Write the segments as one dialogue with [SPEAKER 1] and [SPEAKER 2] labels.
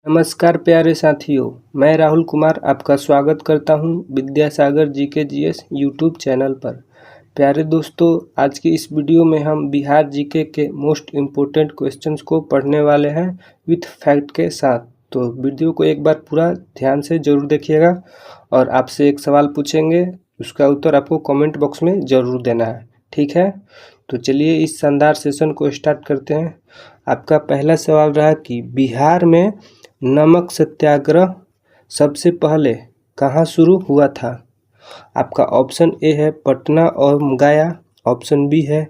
[SPEAKER 1] नमस्कार प्यारे साथियों, मैं राहुल कुमार आपका स्वागत करता हूं Vidyasagar GK GS YouTube channel पर। प्यारे दोस्तों, आज की इस वीडियो में हम बिहार जीके के मोस्ट इम्पोर्टेंट क्वेश्चंस को पढ़ने वाले हैं विथ फैक्ट के साथ। तो वीडियो को एक बार पूरा ध्यान से ज़रूर देखिएगा और आपसे एक सवाल पूछेंगे, उसका उत्तर आपको कमेंट बॉक्स में ज़रूर देना है, ठीक है। तो चलिए इस शानदार सेशन को स्टार्ट करते हैं। आपका पहला सवाल रहा कि बिहार में नमक सत्याग्रह सबसे पहले कहाँ शुरू हुआ था। आपका ऑप्शन ए है पटना और गया, ऑप्शन बी है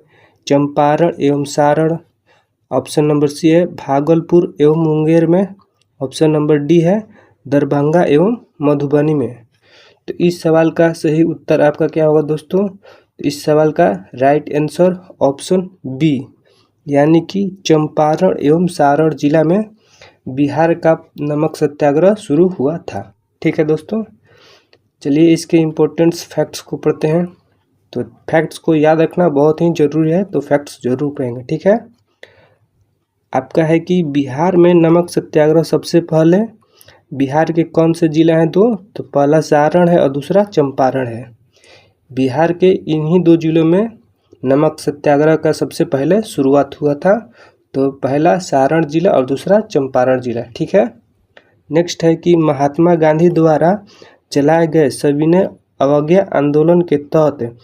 [SPEAKER 1] चंपारण एवं सारण, ऑप्शन नंबर सी है भागलपुर एवं मुंगेर में, ऑप्शन नंबर डी है दरभंगा एवं मधुबनी में। तो इस सवाल का सही उत्तर आपका क्या होगा दोस्तों? इस सवाल का राइट आंसर ऑप्शन बी, यानी कि चंपारण एवं सारण जिला में बिहार का नमक सत्याग्रह शुरू हुआ था, ठीक है दोस्तों। चलिए इसके इम्पोर्टेंट्स फैक्ट्स को पढ़ते हैं। तो फैक्ट्स को याद रखना बहुत ही ज़रूरी है, तो फैक्ट्स जरूर पढ़ेंगे, ठीक है। आपका है कि बिहार में नमक सत्याग्रह सबसे पहले बिहार के कौन से जिला हैं दो? तो पहला सारण है और दूसरा चंपारण है। बिहार के इन्हीं दो जिलों में नमक सत्याग्रह का सबसे पहले शुरुआत हुआ था। तो पहला सारण जिला और दूसरा चंपारण जिला, ठीक है। नेक्स्ट है कि महात्मा गांधी द्वारा चलाए गए सविनय अवज्ञा आंदोलन के तहत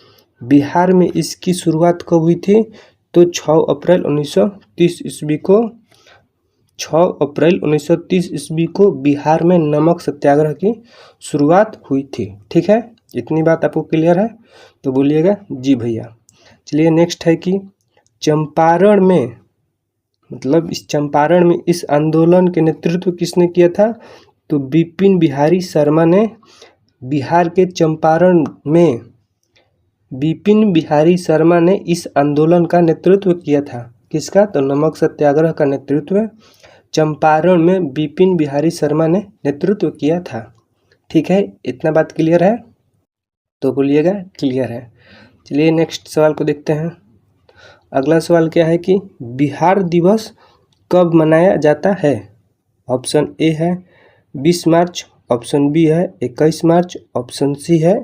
[SPEAKER 1] बिहार में इसकी शुरुआत कब हुई थी? तो 6 अप्रैल 1930 ईस्वी को 6 अप्रैल 1930 ईस्वी को बिहार में नमक सत्याग्रह की शुरुआत हुई थी, ठीक है। इतनी बात आपको क्लियर है? तो बोलिएगा जी भैया। चलिए नेक्स्ट है कि चंपारण में, मतलब इस चंपारण में इस आंदोलन के नेतृत्व किसने किया था? तो बिपिन बिहारी शर्मा ने बिहार के चंपारण में बिपिन बिहारी शर्मा ने इस आंदोलन का नेतृत्व किया था। किसका? तो नमक सत्याग्रह का नेतृत्व चंपारण में बिपिन बिहारी शर्मा ने नेतृत्व किया था, ठीक है। इतना बात क्लियर है? तो बोलिएगा क्लियर है। चलिए नेक्स्ट सवाल को देखते हैं। अगला सवाल क्या है कि बिहार दिवस कब मनाया जाता है? ऑप्शन ए है 20 मार्च, ऑप्शन बी है 21 मार्च, ऑप्शन सी है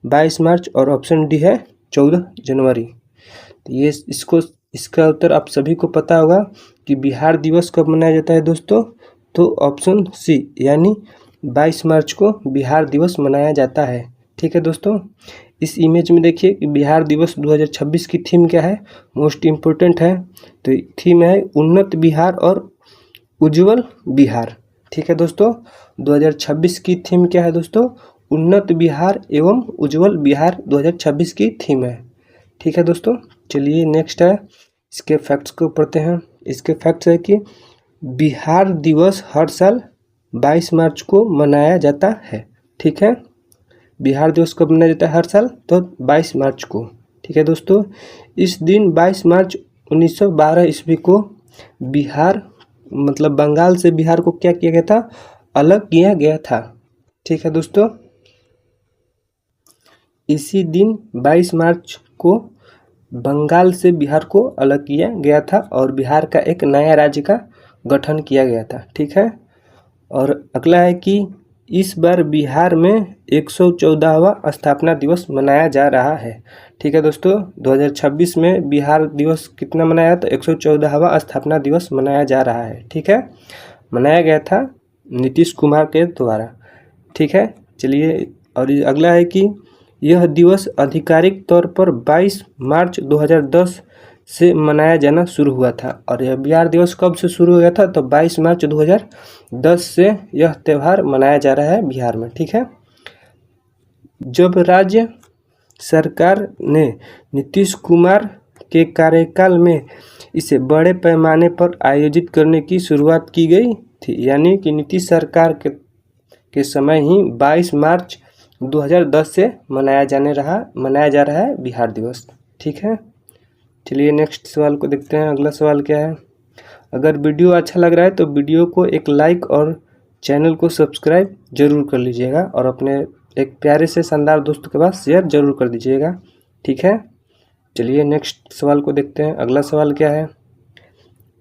[SPEAKER 1] 22 मार्च और ऑप्शन डी है 14 जनवरी। तो ये इसका उत्तर आप सभी को पता होगा कि बिहार दिवस कब मनाया जाता है दोस्तों। तो ऑप्शन सी, यानी 22 मार्च को बिहार दिवस मनाया जाता है, ठीक है दोस्तों। इस इमेज में देखिए कि बिहार दिवस 2026 की थीम क्या है, मोस्ट इम्पोर्टेंट है। तो थीम है उन्नत बिहार और उज्जवल बिहार, ठीक है दोस्तों। 2026 की थीम क्या है दोस्तों? उन्नत बिहार एवं उज्जवल बिहार 2026 की थीम है, ठीक है दोस्तों। चलिए नेक्स्ट है, इसके फैक्ट्स को पढ़ते हैं। इसके फैक्ट्स है कि बिहार दिवस हर साल 22 मार्च को मनाया जाता है, ठीक है। बिहार दिवस कब मनाया जाता है हर साल? तो 22 मार्च को, ठीक है दोस्तों। इस दिन 22 मार्च 1912 ईस्वी को बिहार, मतलब बंगाल से बिहार को क्या किया गया था? अलग किया गया था, ठीक है दोस्तों। इसी दिन 22 मार्च को बंगाल से बिहार को अलग किया गया था और बिहार का एक नया राज्य का गठन किया गया था, ठीक है। और अगला है कि इस बार बिहार में 114वां स्थापना दिवस मनाया जा रहा है, ठीक है दोस्तों। 2026 में बिहार दिवस कितना मनाया? तो 114वां स्थापना दिवस मनाया जा रहा है, ठीक है। मनाया गया था नीतीश कुमार के द्वारा, ठीक है। चलिए, और अगला है कि यह दिवस आधिकारिक तौर पर 22 मार्च 2010 से मनाया जाना शुरू हुआ था। और यह बिहार दिवस कब से शुरू हो गया था? तो 22 मार्च 2010 से यह त्यौहार मनाया जा रहा है बिहार में, ठीक है। जब राज्य सरकार ने नीतीश कुमार के कार्यकाल में इसे बड़े पैमाने पर आयोजित करने की शुरुआत की गई थी, यानी कि नीतीश सरकार के समय ही 22 मार्च 2010 से मनाया जा रहा है बिहार दिवस, ठीक है। चलिए नेक्स्ट सवाल को देखते हैं। अगला सवाल क्या है? अगर वीडियो अच्छा लग रहा है तो वीडियो को एक लाइक और चैनल को सब्सक्राइब जरूर कर लीजिएगा और अपने एक प्यारे से शानदार दोस्त के पास शेयर जरूर कर दीजिएगा, ठीक है। चलिए नेक्स्ट सवाल को देखते हैं। अगला सवाल क्या है?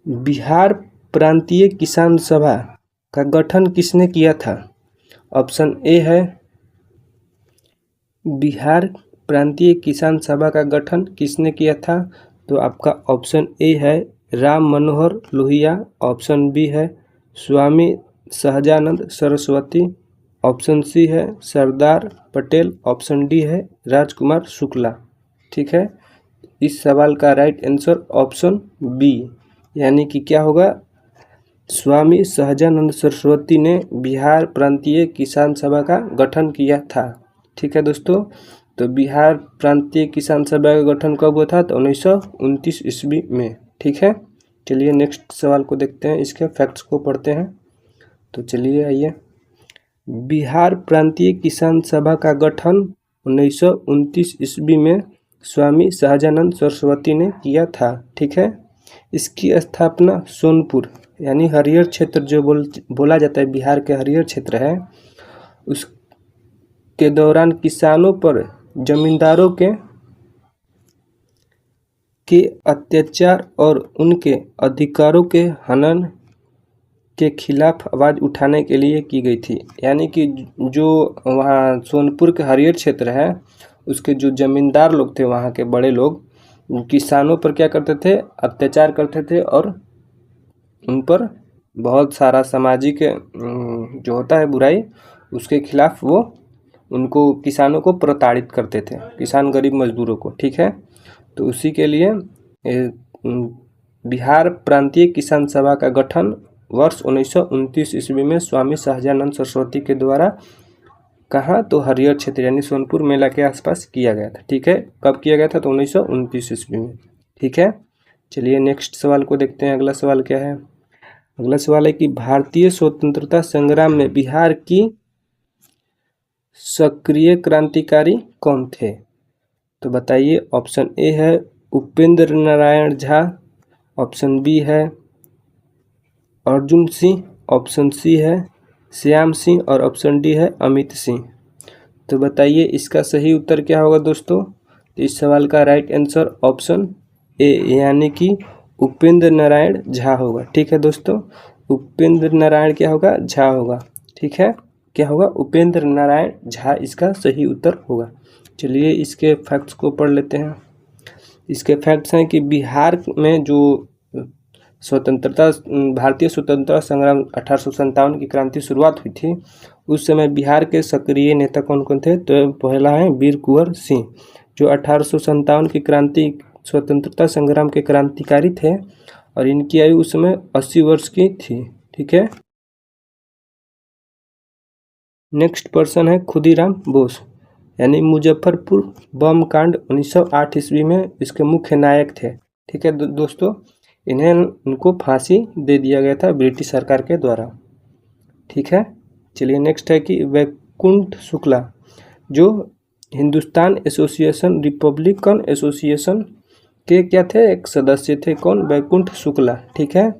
[SPEAKER 1] बिहार प्रांतीय किसान सभा का गठन किसने किया था? ऑप्शन ए है बिहार प्रांतीय किसान सभा का गठन किसने किया था? तो आपका ऑप्शन ए है राम मनोहर लोहिया, ऑप्शन बी है स्वामी सहजानंद सरस्वती, ऑप्शन सी है सरदार पटेल, ऑप्शन डी है राजकुमार शुक्ला। ठीक है, इस सवाल का राइट आंसर ऑप्शन बी यानी कि क्या होगा, स्वामी सहजानंद सरस्वती ने बिहार प्रांतीय किसान सभा का गठन किया था। ठीक है दोस्तों, तो बिहार प्रांतीय किसान सभा का गठन कब हुआ था? तो 1929 ईस्वी में। ठीक है, चलिए नेक्स्ट सवाल को देखते हैं, इसके फैक्ट्स को पढ़ते हैं। तो चलिए आइए, बिहार प्रांतीय किसान सभा का गठन 1929 ईस्वी में स्वामी सहजानंद सरस्वती ने किया था। ठीक है, इसकी स्थापना सोनपुर यानी हरियर क्षेत्र जो बोला जाता है, बिहार के हरियर क्षेत्र है, उसके दौरान किसानों पर जमींदारों के अत्याचार और उनके अधिकारों के हनन के खिलाफ आवाज़ उठाने के लिए की गई थी। यानी कि जो वहाँ सोनपुर के हरियर क्षेत्र है, उसके जो जमींदार लोग थे, वहाँ के बड़े लोग किसानों पर क्या करते थे? अत्याचार करते थे और उन पर बहुत सारा सामाजिक जो होता है बुराई, उसके खिलाफ वो उनको किसानों को प्रताड़ित करते थे, किसान गरीब मजदूरों को। ठीक है, तो उसी के लिए बिहार प्रांतीय किसान सभा का गठन वर्ष 1929 ईस्वी में स्वामी सहजानंद सरस्वती के द्वारा कहाँ? तो हरियर क्षेत्र यानी सोनपुर मेला के आसपास किया गया था। ठीक है, कब किया गया था? तो 1929 ईस्वी में। ठीक है, चलिए नेक्स्ट सवाल को देखते हैं। अगला सवाल क्या है? अगला सवाल है कि भारतीय स्वतंत्रता संग्राम में बिहार की सक्रिय क्रांतिकारी कौन थे? तो बताइए। ऑप्शन ए है उपेंद्र नारायण झा, ऑप्शन बी है अर्जुन सिंह, ऑप्शन सी है श्याम सिंह और ऑप्शन डी है अमित सिंह। तो बताइए इसका सही उत्तर क्या होगा दोस्तों? तो इस सवाल का राइट आंसर ऑप्शन ए यानी कि उपेंद्र नारायण झा होगा। ठीक है दोस्तों, उपेंद्र नारायण क्या होगा? झा होगा। ठीक है, क्या होगा? उपेंद्र नारायण झा इसका सही उत्तर होगा। चलिए इसके फैक्ट्स को पढ़ लेते हैं। इसके फैक्ट्स हैं कि बिहार में जो भारतीय स्वतंत्रता संग्राम 1857 की क्रांति शुरुआत हुई थी, उस समय बिहार के सक्रिय नेता कौन कौन थे? तो पहला है वीर कुंवर सिंह, जो 1857 की क्रांति स्वतंत्रता संग्राम के क्रांतिकारी थे और इनकी आयु उस समय 80 वर्ष की थी। ठीक है, नेक्स्ट पर्सन है खुदीराम बोस, यानी मुजफ्फरपुर बम कांड 1908 ईस्वी में इसके मुख्य नायक थे। ठीक है दोस्तों, इनको फांसी दे दिया गया था ब्रिटिश सरकार के द्वारा। ठीक है, चलिए नेक्स्ट है कि वैकुंठ शुक्ला, जो हिंदुस्तान एसोसिएशन रिपब्लिकन एसोसिएशन के क्या थे? एक सदस्य थे। कौन? वैकुंठ शुक्ला। ठीक है,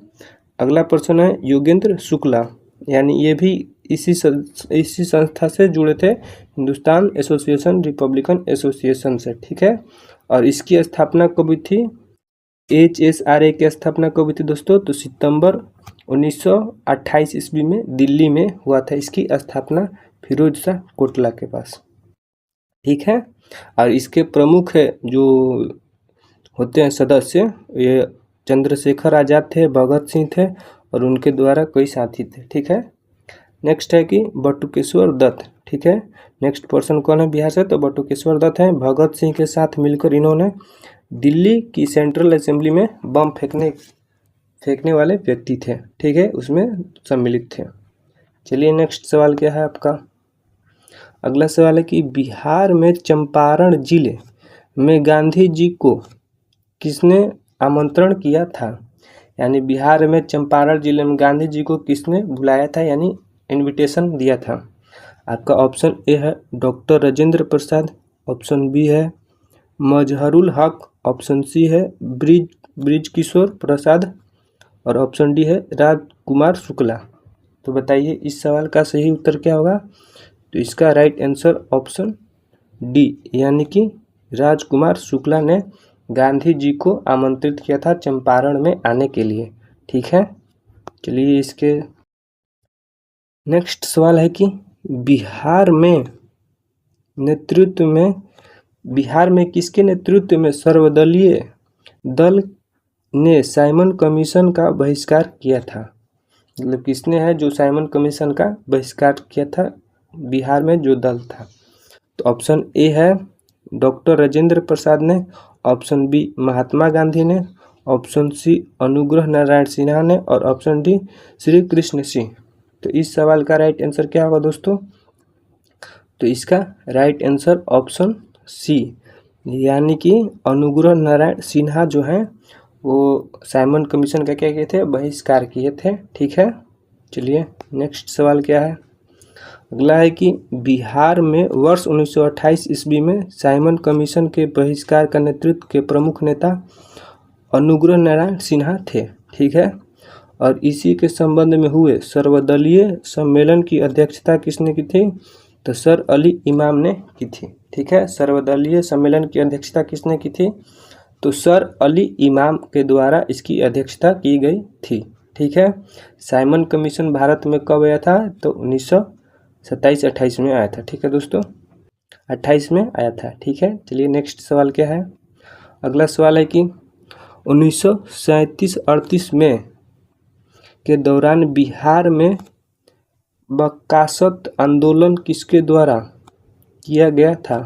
[SPEAKER 1] अगला पर्सन है योगेंद्र शुक्ला, यानी ये भी इसी संस्था से जुड़े थे, हिंदुस्तान एसोसिएशन रिपब्लिकन एसोसिएशन से। ठीक है, और इसकी स्थापना कब हुई थी? HSRA की स्थापना कब हुई थी दोस्तों? तो सितंबर 1928 ईस्वी में दिल्ली में हुआ था इसकी स्थापना, फिरोज शाह कोटला के पास। ठीक है, और इसके प्रमुख जो होते हैं सदस्य, ये चंद्रशेखर आज़ाद थे, भगत सिंह थे और उनके द्वारा कई साथी थे। ठीक है, नेक्स्ट है कि बटुकेश्वर दत्त। ठीक है, नेक्स्ट पर्सन कौन है बिहार से? तो बटुकेश्वर दत्त हैं। भगत सिंह के साथ मिलकर इन्होंने दिल्ली की सेंट्रल असेंबली में बम फेंकने वाले व्यक्ति थे। ठीक है, उसमें सम्मिलित थे। चलिए नेक्स्ट सवाल क्या है आपका? अगला सवाल है कि बिहार में चंपारण जिले में गांधी जी को किसने आमंत्रण किया था? यानी बिहार में चंपारण जिले में गांधी जी को किसने बुलाया था, यानी इनविटेशन दिया था? आपका ऑप्शन ए है doctor Rajendra Prasad, option B है मजहरुल हक, ऑप्शन सी है ब्रिज किशोर प्रसाद और ऑप्शन डी है राजकुमार शुक्ला। तो बताइए इस सवाल का सही उत्तर क्या होगा? तो इसका राइट आंसर ऑप्शन डी यानी कि राजकुमार शुक्ला ने गांधी जी को आमंत्रित किया था चंपारण में आने के लिए। ठीक है, चलिए इसके नेक्स्ट सवाल है कि बिहार में किसके नेतृत्व में सर्वदलीय दल ने साइमन कमीशन का बहिष्कार किया था? मतलब किसने है जो साइमन कमीशन का बहिष्कार किया था बिहार में जो दल था? तो ऑप्शन ए है डॉक्टर राजेंद्र प्रसाद ने, ऑप्शन बी महात्मा गांधी ने, ऑप्शन सी अनुग्रह नारायण सिन्हा ने और ऑप्शन डी श्री कृष्ण सिंह। तो इस सवाल का राइट आंसर क्या होगा दोस्तों? तो इसका राइट आंसर ऑप्शन सी, यानी कि अनुग्रह नारायण सिन्हा जो हैं वो साइमन कमीशन का क्या किए थे? बहिष्कार किए थे। ठीक है, चलिए नेक्स्ट सवाल क्या है? अगला है कि बिहार में वर्ष 1928 ईस्वी में साइमन कमीशन के बहिष्कार का नेतृत्व के प्रमुख नेता अनुग्रह नारायण सिन्हा थे। ठीक है, और इसी के संबंध में हुए सर्वदलीय सम्मेलन की अध्यक्षता किसने की थी? तो सर अली इमाम ने की थी। ठीक है, सर्वदलीय सम्मेलन की अध्यक्षता किसने की थी? तो सर अली इमाम के द्वारा इसकी अध्यक्षता की गई थी। ठीक है, साइमन कमीशन भारत में कब आया था? तो 1927-28 में आया था। ठीक है दोस्तों, 28 में आया था। ठीक है, चलिए नेक्स्ट सवाल क्या है? अगला सवाल है कि 1937-38 में के दौरान बिहार में बकासत आंदोलन किसके द्वारा किया गया था?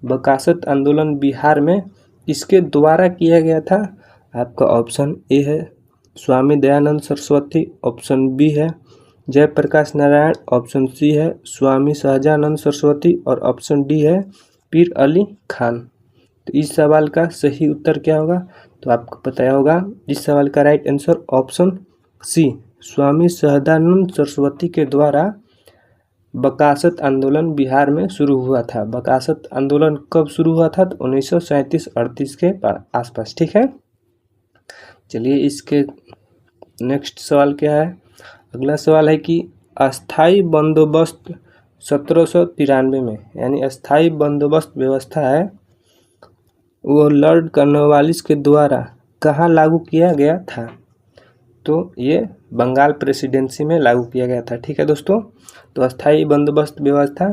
[SPEAKER 1] बकासत आंदोलन बिहार में किसके द्वारा किया गया था? आपका ऑप्शन ए है स्वामी दयानंद सरस्वती, ऑप्शन बी है जयप्रकाश नारायण, ऑप्शन सी है स्वामी सहजानंद सरस्वती और ऑप्शन डी है पीर अली खान। तो इस सवाल का सही उत्तर क्या होगा? तो आपको पता होगा इस सवाल का right answer option C, Swami Sahajanand Saraswati के द्वारा बकासत आंदोलन बिहार में शुरू हुआ था। बकासत आंदोलन कब शुरू हुआ था? तो 1937-38 के आसपास। ठीक है, चलिए इसके नेक्स्ट सवाल क्या है? अगला सवाल है कि अस्थाई बंदोबस्त 1793 में, यानी अस्थाई बंदोबस्त व्यवस्था है वो लॉर्ड कॉर्नवालिस के द्वारा कहाँ लागू किया गया था? तो ये बंगाल प्रेसिडेंसी में लागू किया गया था। ठीक है दोस्तों, तो अस्थाई बंदोबस्त व्यवस्था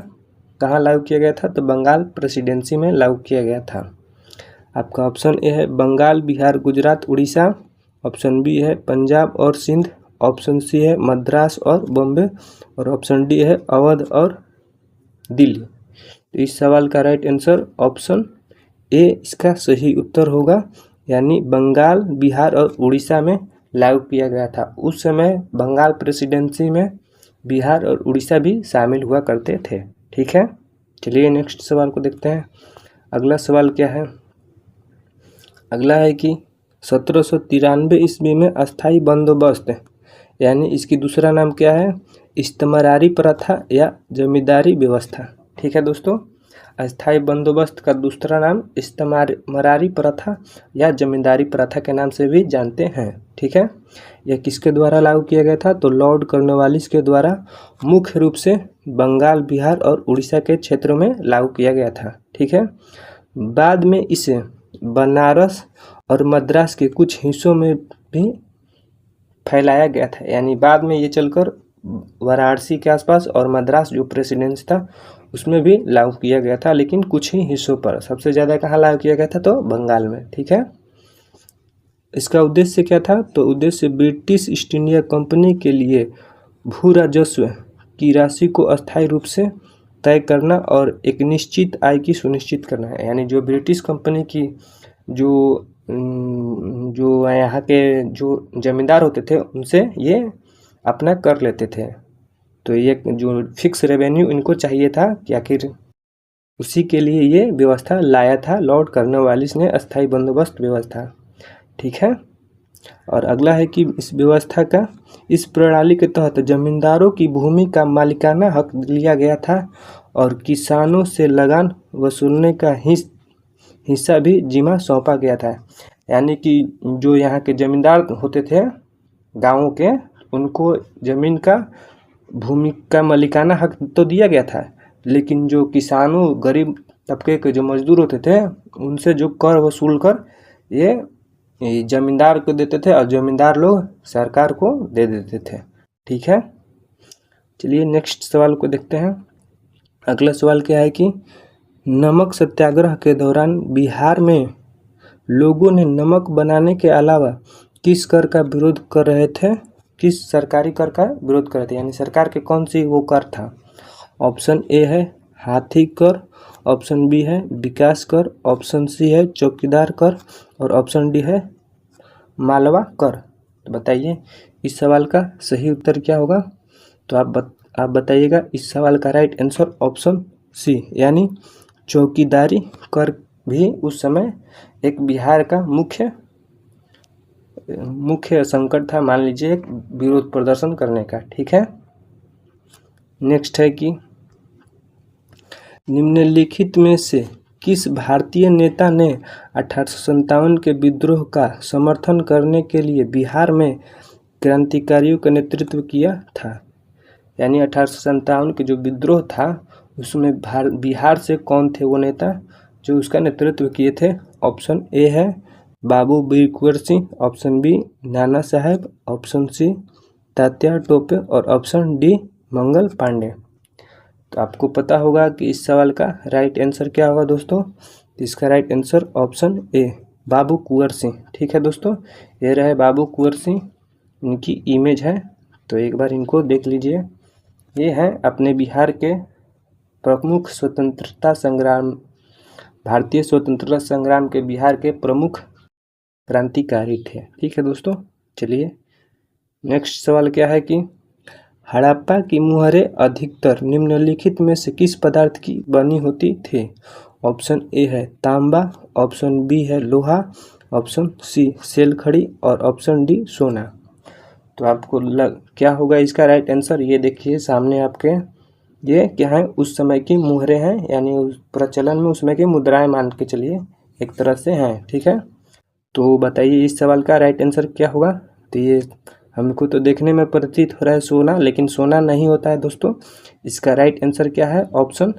[SPEAKER 1] कहाँ लागू किया गया था? तो बंगाल प्रेसिडेंसी में लागू किया गया था। आपका ऑप्शन ए है बंगाल, बिहार, गुजरात, उड़ीसा, ऑप्शन बी है पंजाब और सिंध, ऑप्शन सी है मद्रास और बॉम्बे और ऑप्शन डी है अवध और दिल्ली। तो इस सवाल का राइट आंसर ऑप्शन ए इसका सही उत्तर होगा, यानी बंगाल, बिहार और उड़ीसा में लागू किया गया था। उस समय बंगाल प्रेसिडेंसी में बिहार और उड़ीसा भी शामिल हुआ करते थे। ठीक है, चलिए नेक्स्ट सवाल को देखते हैं। अगला सवाल क्या है? अगला है कि 1793 ईस्वी में अस्थाई बंदोबस्त, यानी इसकी दूसरा नाम क्या है? इस्तेमारी प्रथा या जमींदारी व्यवस्था। ठीक है दोस्तों, अस्थाई बंदोबस्त का दूसरा नाम इस्तेमारी प्रथा या जमींदारी प्रथा के नाम से भी जानते हैं। ठीक है, यह किसके द्वारा लागू किया गया था? तो लॉर्ड कॉर्नवालिस के द्वारा मुख्य रूप से बंगाल, बिहार और उड़ीसा के क्षेत्रों में लागू किया गया था। ठीक है, बाद में इसे बनारस और मद्रास के कुछ हिस्सों में भी फैलाया गया था, यानी बाद में ये चलकर वाराणसी के आसपास और मद्रास जो प्रेसिडेंसी था उसमें भी लागू किया गया था, लेकिन कुछ ही हिस्सों पर। सबसे ज़्यादा कहाँ लागू किया गया था? तो बंगाल में। ठीक है, इसका उद्देश्य क्या था? तो उद्देश्य ब्रिटिश ईस्ट इंडिया कंपनी के लिए भू राजस्व की राशि को अस्थायी रूप से तय करना और एक निश्चित आय की सुनिश्चित करना है। यानी जो ब्रिटिश कंपनी की जो यहाँ के जो जमींदार होते थे उनसे ये अपना कर लेते थे, तो ये जो फिक्स रेवेन्यू इनको चाहिए था कि आखिर उसी के लिए ये व्यवस्था लाया था लॉर्ड कॉर्नवालिस ने, अस्थाई बंदोबस्त व्यवस्था। ठीक है, और अगला है कि इस व्यवस्था का इस प्रणाली के तहत जमींदारों की भूमि का मालिकाना हक लिया गया था और किसानों से लगान वसूलने का हिस्सा भी जिम्मा सौंपा गया था। यानी कि जो यहाँ के जमींदार होते थे गाँवों के, उनको ज़मीन का भूमि का मालिकाना हक तो दिया गया था, लेकिन जो किसानों, गरीब तबके के जो मजदूर होते थे उनसे जो कर वसूल कर ये जमींदार को देते थे और जमींदार लोग सरकार को दे देते थे। ठीक है, चलिए नेक्स्ट सवाल को देखते हैं। अगला सवाल क्या है कि नमक सत्याग्रह के दौरान बिहार में लोगों ने नमक बनाने के अलावा किस कर का विरोध कर रहे थे, किस सरकारी कर का विरोध कर रहे थे, यानी सरकार के कौन सी वो कर था। ऑप्शन ए है हाथी कर, ऑप्शन बी है विकास कर, ऑप्शन सी है चौकीदार कर और ऑप्शन डी है मालवा कर। तो बताइए इस सवाल का सही उत्तर क्या होगा। तो आप बताइएगा। इस सवाल का राइट आंसर ऑप्शन सी यानी चौकीदारी कर भी उस समय एक बिहार का मुख्य संकट था, मान लीजिए एक विरोध प्रदर्शन करने का। ठीक है। नेक्स्ट है कि निम्नलिखित में से किस भारतीय नेता ने 1857 के विद्रोह का समर्थन करने के लिए बिहार में क्रांतिकारियों का नेतृत्व किया था। यानी 1857 के जो विद्रोह था उसमें बिहार से कौन थे वो नेता जो उसका नेतृत्व किए थे। ऑप्शन ए है बाबू वीर Kunwar Singh, option B Nana Saheb, option C Tatya Tope और ऑप्शन डी मंगल पांडे। तो आपको पता होगा कि इस सवाल का राइट आंसर क्या होगा दोस्तों। इसका राइट आंसर ऑप्शन ए बाबू कुंवर सिंह। ठीक है दोस्तों, ये रहे बाबू कुंवर सिंह, इनकी इमेज है, तो एक बार इनको देख लीजिए। ये हैं अपने बिहार के प्रमुख स्वतंत्रता संग्राम, भारतीय स्वतंत्रता संग्राम के बिहार के प्रमुख क्रांतिकारी थे। ठीक है दोस्तों। चलिए नेक्स्ट सवाल क्या है कि हड़प्पा की मुहरें अधिकतर निम्नलिखित में से किस पदार्थ की बनी होती थी। ऑप्शन ए है तांबा, ऑप्शन बी है लोहा, ऑप्शन सी सेलखड़ी और ऑप्शन डी सोना। तो आपको क्या होगा इसका राइट आंसर। ये देखिए सामने आपके, ये क्या है उस समय की मुहरें हैं, यानी उस प्रचलन में उसमें की मुद्राएं मान के चलिए एक तरह से हैं। ठीक है। तो बताइए इस सवाल का राइट आंसर क्या होगा। तो ये हमको तो देखने में प्रतीत हो रहा है सोना, लेकिन सोना नहीं होता है दोस्तों। इसका राइट आंसर क्या है, ऑप्शन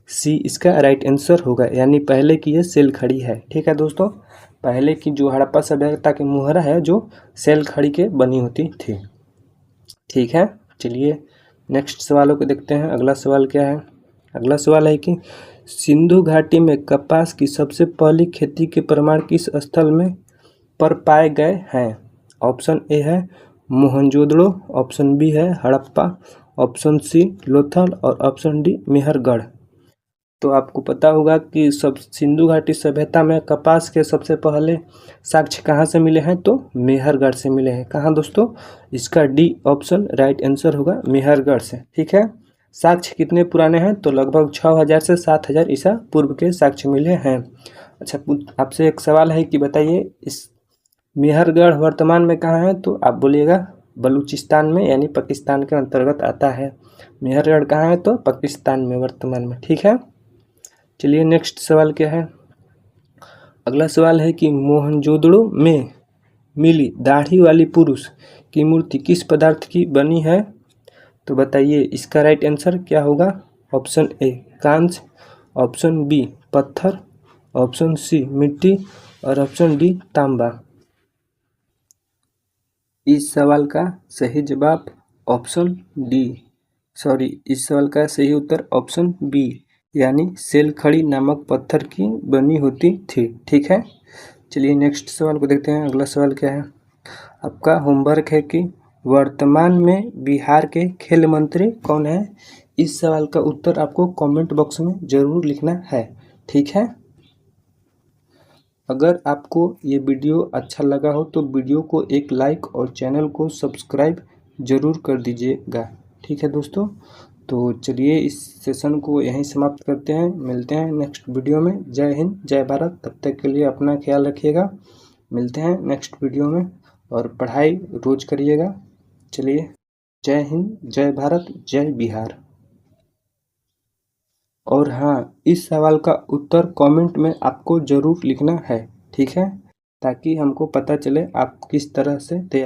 [SPEAKER 1] सी इसका राइट आंसर होगा, यानी पहले की ये सेल खड़ी है। ठीक है दोस्तों, पहले की जो हड़प्पा सभ्यता की मुहरा है जो सेल खड़ी के बनी होती थी। ठीक है। चलिए नेक्स्ट सवालों को देखते हैं। अगला सवाल क्या है। अगला सवाल है कि सिंधु घाटी में कपास की सबसे पहली खेती के प्रमाण किस स्थल में पर पाए गए हैं। ऑप्शन ए है मोहनजोदड़ो, ऑप्शन बी है हड़प्पा, ऑप्शन सी लोथल और ऑप्शन डी मेहरगढ़। तो आपको पता होगा कि सब सिंधु घाटी सभ्यता में कपास के सबसे पहले साक्ष्य कहाँ से मिले हैं, तो मेहरगढ़ से मिले हैं। कहाँ दोस्तों, इसका डी ऑप्शन राइट आंसर होगा, मेहरगढ़ से। ठीक है। साक्ष्य कितने पुराने हैं, तो लगभग 6000 से 7000 ईसा पूर्व के साक्ष्य मिले हैं। अच्छा, आपसे एक सवाल है कि बताइए इस मेहरगढ़ वर्तमान में कहाँ है, तो आप बोलिएगा बलूचिस्तान में, यानी पाकिस्तान के अंतर्गत आता है। मेहरगढ़ कहाँ है, तो पाकिस्तान में वर्तमान में। ठीक है। चलिए नेक्स्ट सवाल क्या है। अगला सवाल है कि मोहनजोदड़ो में मिली दाढ़ी वाली पुरुष की मूर्ति किस पदार्थ की बनी है। तो बताइए इसका राइट आंसर क्या होगा। ऑप्शन ए कांच, ऑप्शन बी पत्थर, ऑप्शन सी मिट्टी और ऑप्शन डी तांबा। इस सवाल का सही जवाब ऑप्शन डी, इस सवाल का सही उत्तर ऑप्शन बी यानी सेलखड़ी नामक पत्थर की बनी होती थी। ठीक है। चलिए नेक्स्ट सवाल को देखते हैं। अगला सवाल क्या है। आपका होमवर्क है कि वर्तमान में बिहार के खेल मंत्री कौन है। इस सवाल का उत्तर आपको कमेंट बॉक्स में ज़रूर लिखना है। ठीक है। अगर आपको ये वीडियो अच्छा लगा हो तो वीडियो को एक लाइक और चैनल को सब्सक्राइब ज़रूर कर दीजिएगा। ठीक है दोस्तों, तो चलिए इस सेशन को यहीं समाप्त करते हैं। मिलते हैं नेक्स्ट वीडियो में। जय हिंद, जय भारत। तब तक के लिए अपना ख्याल रखिएगा। मिलते हैं नेक्स्ट वीडियो में और पढ़ाई रोज़ करिएगा। चलिए, जय हिंद, जय भारत, जय बिहार। और हाँ, इस सवाल का उत्तर कमेंट में आपको ज़रूर लिखना है। ठीक है, ताकि हमको पता चले आप किस तरह से तैयार